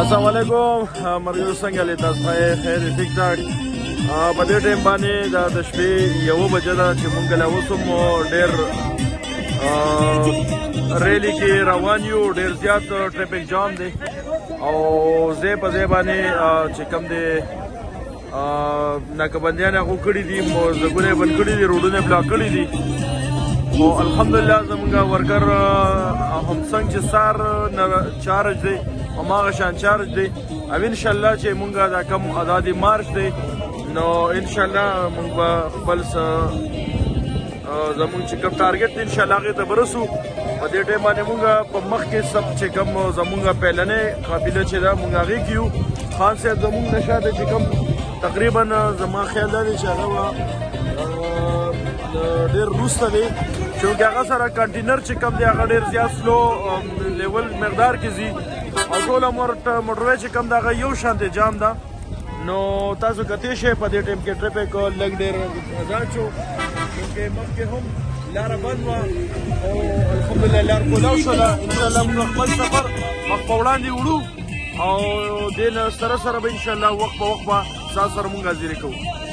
السلام علیکم مرګ څنګه لې تاسو خیر ټیک ټاک په دې ټیم باندې د شپې 1 بجې ده چې مونږ لا اوسم ډېر ریلی کې روان یو ډېر زیات ټریفیک جام دی او زه په ځای باندې چې کوم دی ناکبندیان هغه کړي دي زګونه بند کړي دي روډونه بلاک کړي دي او الحمدلله زمونږ ورکر همڅنګ چې سار چارج دی هماغه شان چارج دی او انشاءالله چې مونږ دا کم آزادي مارچ دی نو انشاءالله مونږ به خپل زمونږ چې کوم ټارګټ دی انشاءالله هغې ته به رسو په دې ټایم باندې مونږ په مخ کې سب چې کوم زمونږ پیلنۍ قافله چې ده مونږ هغې کې یو خان صاحب زمونږ نه شاته چې کوم تقریبا زما خیال دا دی چې هغه به ډېر وروسته دی چونکې هغه سره کنټینر چې کوم دی هغه ډېر زیات سلو لیول مقدار کې ځي او ټوله موټروی چې کوم د هغه یو شانتې جام ده نو تاسو کتی شئ په دې ټایم کې ټریفک لږ ډېر ازاد شو چونکې مخکې هم لاره بند وه او الحمدلله لار کولاو شوله انشاءالله موږ خپل سفر مخ په وړاندې وړو او دې نه سره سره به انشاءالله وخت په وخت به ستاسو سره موږ حاضرې کوو